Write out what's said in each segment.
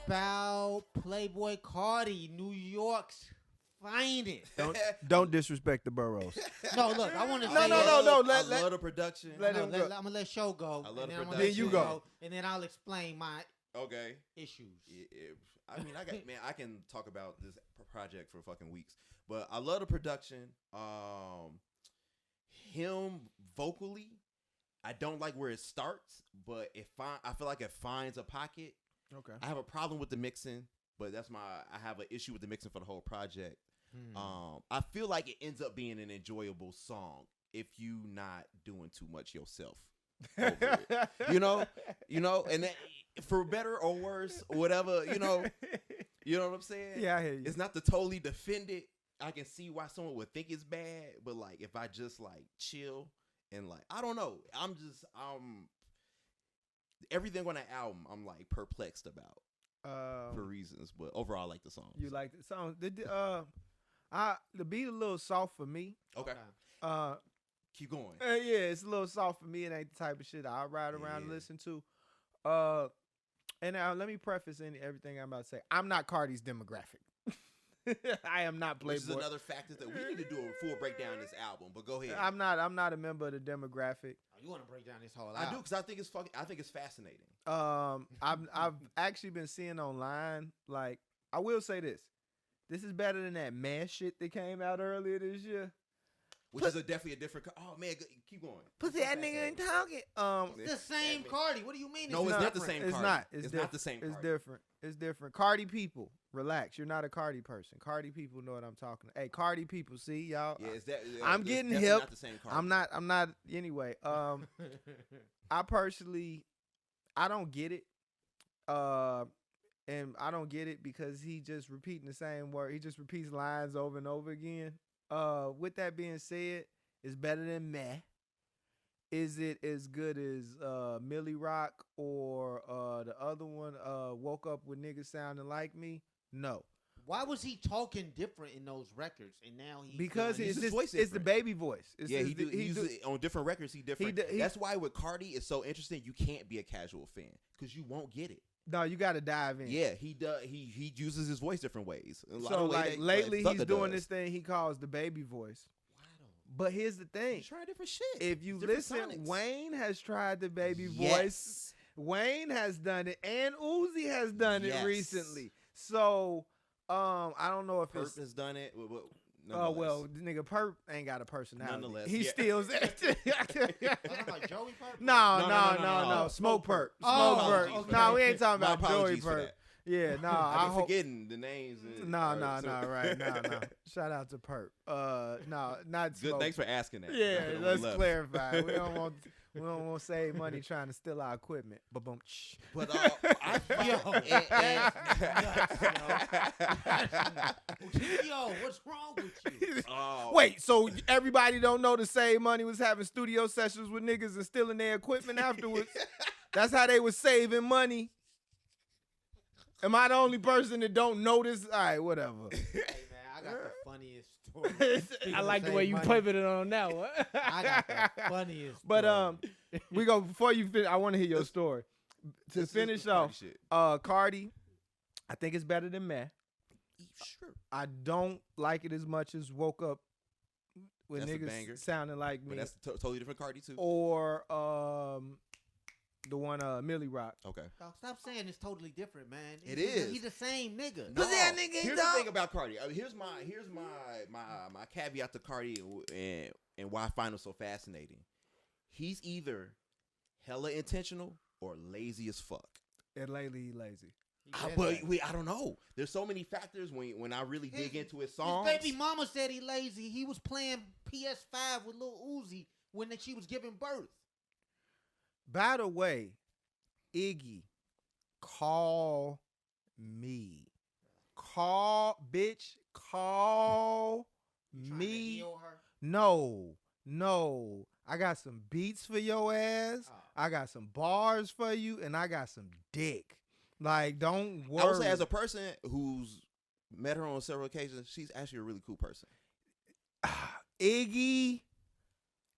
about Playboi Carti, New York's finest. Don't disrespect the boroughs. No, look, I want to say No. I love the production. Let him go. I'm gonna let show go. I love the I'm gonna production. let Then you Show go. and then I'll explain my Okay. issues. I mean, I can talk about this project for fucking weeks, but I love the production. Him vocally, I don't like where it starts, but I feel like it finds a pocket. Okay. I have a problem with the mixing, but I have an issue with the mixing for the whole project. I feel like it ends up being an enjoyable song if you not doing too much yourself. Over it. You know, and that, for better or worse, or whatever, you know what I'm saying? Yeah, I hear you. It's not to totally defend it. I can see why someone would think it's bad, but like if I just like chill and like I don't know, I'm everything on that album I'm like perplexed about for reasons, but overall I like the songs. You like the song? The beat a little soft for me. Okay. Keep going. Yeah, it's a little soft for me. It ain't the type of shit I ride around and listen to. And now let me preface everything I'm about to say. I'm not Carti's demographic. I am not Playboi. Which is another factor that we need to do a full breakdown of this album. But go ahead. I'm not a member of the demographic. Oh, you want to break down this whole album? I do because I think it's fascinating. I've actually been seeing online. Like, I will say this. This is better than that mass shit that came out earlier this year. Which is definitely a different. Oh man, keep going. Pussy, that nigga ain't talking. It's the same Carti. What do you mean? No, it's not the same Carti. It's not. It's not the same Carti. It's different. It's different. Carti people, relax. You're not a Carti person. Carti people know what I'm talking about. Hey, Carti people, see y'all. Yeah, I'm getting hip. Not the same Carti. I'm not. Anyway, I personally, I don't get it. And I don't get it because he just repeating the same word. He just repeats lines over and over again. With that being said, it's better than meh. Is it as good as Millie Rock or the other one, Woke Up with Niggas Sounding Like Me? No. Why was he talking different in those records? And now because it's the baby voice. He uses it on different records. He different. That's why with Carti it's so interesting. You can't be a casual fan because you won't get it. No, you got to dive in. Yeah, he does. He uses his voice different ways. So like lately, he's doing this thing he calls the baby voice. But here's the thing: he's trying different shit. If you listen, sonics. Wayne has tried the baby voice. Wayne has done it, and Uzi has done it recently. So I don't know if Perp has done it. Oh well, the nigga Perp ain't got a personality. Nonetheless, he steals it. Like Joey Perp? No. Smoke Perp. Smoke Perp. Okay. No, we ain't talking about Joey for Perp. that. Yeah, no. I'm forgetting the names. No. Shout out to Perp. No, not Smoke. Good. Thanks for asking that. Yeah, let's clarify. We don't want to save money trying to steal our equipment. But yo, what's wrong with you? Wait, so everybody don't know to save money was having studio sessions with niggas and stealing their equipment afterwards? That's how they was saving money. Am I the only person that don't notice? All right, whatever. Hey man, I got the funniest story. I like the way you pivoted on that one. I got the funniest. But we go before you finish. I want to hear your story. To finish off, Carti, I think it's better than Meh. Sure. I don't like it as much as Woke Up with Niggas Sounding Like Me. But that's totally different Carti too. Or the one Millie Rock. Okay. Stop saying it's totally different, man. It is. He's the same nigga. No. Here's the thing about Carti. Here's my caveat to Carti and why I find him so fascinating. He's either hella intentional or lazy as fuck. And lately, he's lazy. I don't know. There's so many factors when I really dig into his songs. His baby mama said he lazy. He was playing PS5 with Lil Uzi when she was giving birth. By the way, Iggy, call me. Call me. No. I got some beats for your ass. Oh. I got some bars for you, and I got some dick. Like, don't worry. I would say as a person who's met her on several occasions, she's actually a really cool person. Iggy,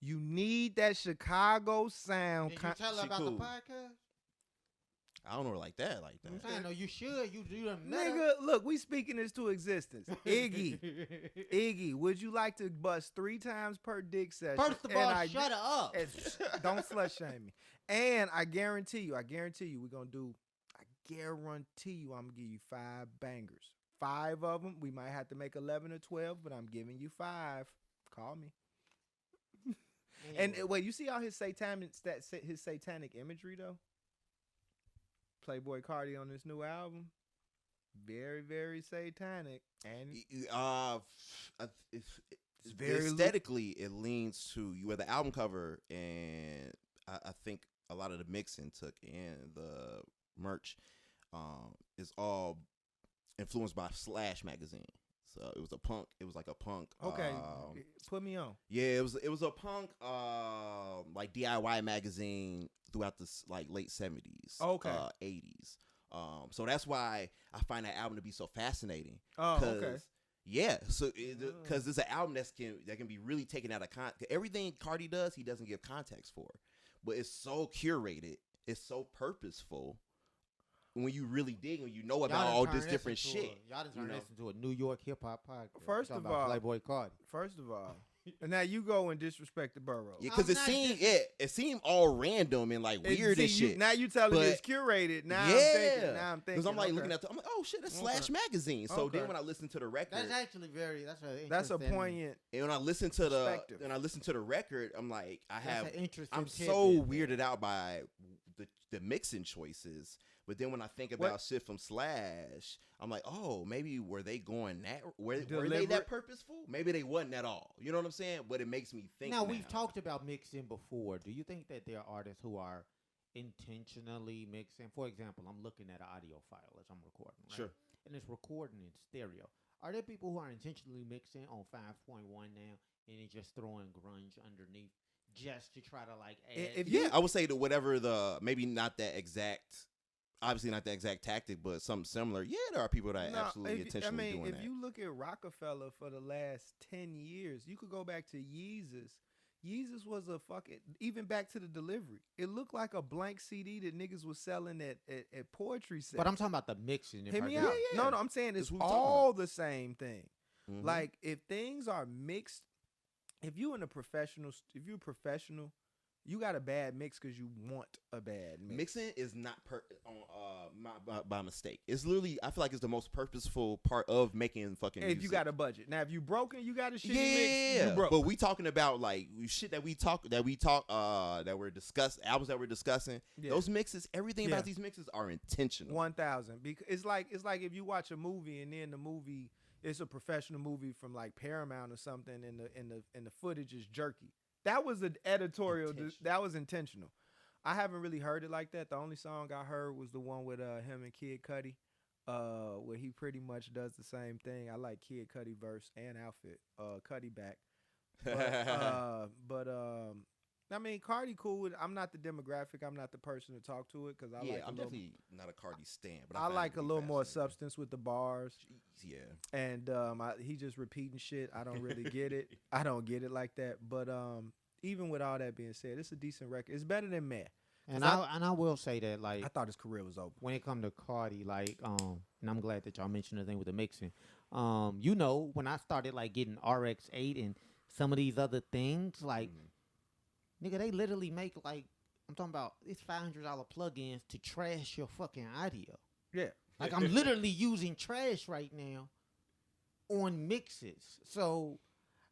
you need that Chicago sound. Did you tell her about the podcast? I don't know like that. I'm saying, no, you should. You do them. Nigga, look, we speaking this to existence. Iggy, would you like to bust 3 times per dick session? First of all, shut up. Don't slut shame me. And I guarantee you, we're gonna do. I guarantee you, I'm gonna give you 5 bangers. 5 of them. We might have to make 11 or 12, but I'm giving you 5. Call me. And wait, you see all his satanic imagery though? Playboi Carti on this new album, very, very satanic, and it's very aesthetically. It leans to you with the album cover, and I think a lot of the mixing took in the merch is all influenced by Slash magazine. So it was like a punk. Okay, put me on. Yeah, it was a punk like DIY magazine throughout the like late 70s, 80s. So that's why I find that album to be so fascinating. Oh, okay. Yeah, so because it's an album that can be really taken out of context. Everything Carti does, he doesn't give context for, but it's so curated, it's so purposeful. When you really dig, when you know about all this different shit, y'all done turned this into a New York hip hop podcast. First of all, Playboi Carti. First of all, and now you go and disrespect the borough. Yeah, because it seemed all random and like weird and shit. Now you telling me it's curated. Now I'm thinking. Because I'm like looking at I'm like, oh shit, that's Slash magazine. So then when I listen to the record, that's actually that's a poignant. And when I listen to the record, I'm like, I'm so weirded out by the mixing choices. But then when I think about shit from Slash, I'm like, oh, maybe were they going that? Were they that purposeful? Maybe they wasn't at all. You know what I'm saying? But it makes me think. Now, we've talked about mixing before. Do you think that there are artists who are intentionally mixing? For example, I'm looking at an audio file as I'm recording. Right? Sure. And it's recording in stereo. Are there people who are intentionally mixing on 5.1 now and it's just throwing grunge underneath just to try to like add? I would say that whatever maybe not that exact. Obviously not the exact tactic, but something similar. Yeah, there are people that are absolutely intentionally doing that. If you look at Rockefeller for the last 10 years, you could go back to Yeezus. Yeezus was a even back to the delivery. It looked like a blank CD that niggas was selling at poetry sets. But I'm talking about the mixing. Hear me out. Yeah. No, I'm saying it's all the same thing. Mm-hmm. Like, if things are mixed, if you're professional, you got a bad mix because you want a bad mix. Mixing is not by mistake. It's literally, I feel like it's the most purposeful part of making fucking music. If you got a budget. Now, if you broken, you got a shitty mix. You broke. But we talking about like shit that we're discussing, albums that we're discussing. Yeah. Those mixes, everything about these mixes are intentional. 1,000. Because it's like if you watch a movie and then the movie, it's a professional movie from like Paramount or something, and the footage is jerky. That was an editorial. That was intentional. I haven't really heard it like that. The only song I heard was the one with him and Kid Cudi, where he pretty much does the same thing. I like Kid Cudi verse and outfit. Cudi back. But I mean, Carti cool. I'm not the demographic. I'm not the person to talk to it because I'm definitely not a Carti stan. But I like a little more substance with the bars. Jeez, yeah. And he just repeating shit. I don't really get it. I don't get it like that. But even with all that being said, it's a decent record. It's better than Meh. And I will say that, like, I thought his career was over when it come to Carti. Like, and I'm glad that y'all mentioned the thing with the mixing. When I started like getting RX-8 and some of these other things, like. Nigga, they literally make like, I'm talking about, it's $500 plugins to trash your fucking audio. Yeah. Like, I'm literally using trash right now on mixes. So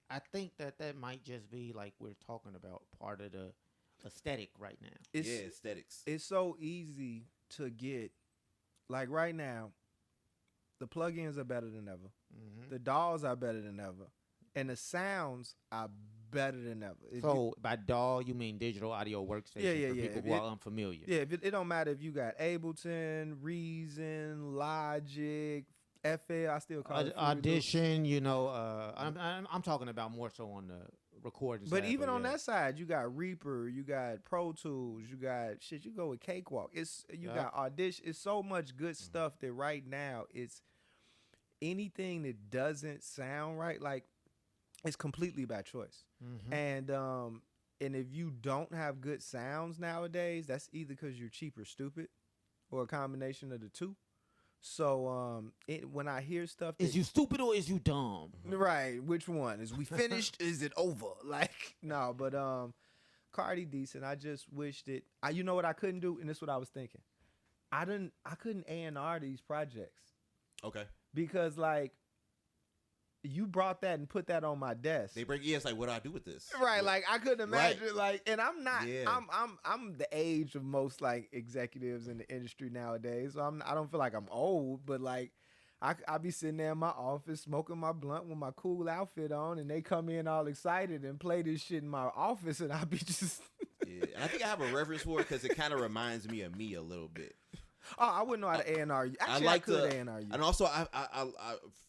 I think that might just be like we're talking about part of the aesthetic right now. Aesthetics. It's so easy to get, like right now, the plugins are better than ever. Mm-hmm. The DAWs are better than ever. And the sounds are better than ever. So by DAW, you mean digital audio workstation for people who are unfamiliar. Yeah, it don't matter if you got Ableton, Reason, Logic, FL. I still call it Audition. I'm talking about more so on the recording but side. Even on that side, you got Reaper, you got Pro Tools, you got shit. You go with Cakewalk. You got Audition. It's so much good stuff that right now it's anything that doesn't sound right. Like, it's completely by choice. Mm-hmm. And if you don't have good sounds nowadays, that's either because you're cheap or stupid, or a combination of the two. So when I hear stuff, is you stupid or is you dumb? Right? Which one? Is we finished? Is it over? Like no, but Carti decent. I just wish that you know what I couldn't do, and this is what I was thinking. I couldn't A&R these projects. Okay. Because like you brought that and put that on my desk. They bring it's like, what do I do with this? Right, like I couldn't imagine like, and I'm not. Yeah. I'm the age of most like executives in the industry nowadays. So I don't feel like I'm old, but like I be sitting there in my office smoking my blunt with my cool outfit on, and they come in all excited and play this shit in my office, and I be just. Yeah, and I think I have a reference for it because it kind of reminds me of me a little bit. Oh, I wouldn't know how to A&R you. Actually, I could A&R you. And also, I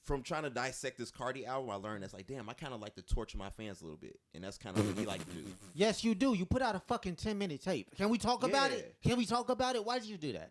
from trying to dissect this Carti album, I learned that's like, damn, I kind of like to torture my fans a little bit, and that's kind of what we like to do. Yes, you do. You put out a fucking 10-minute tape. Can we talk about it? Can we talk about it? Why did you do that?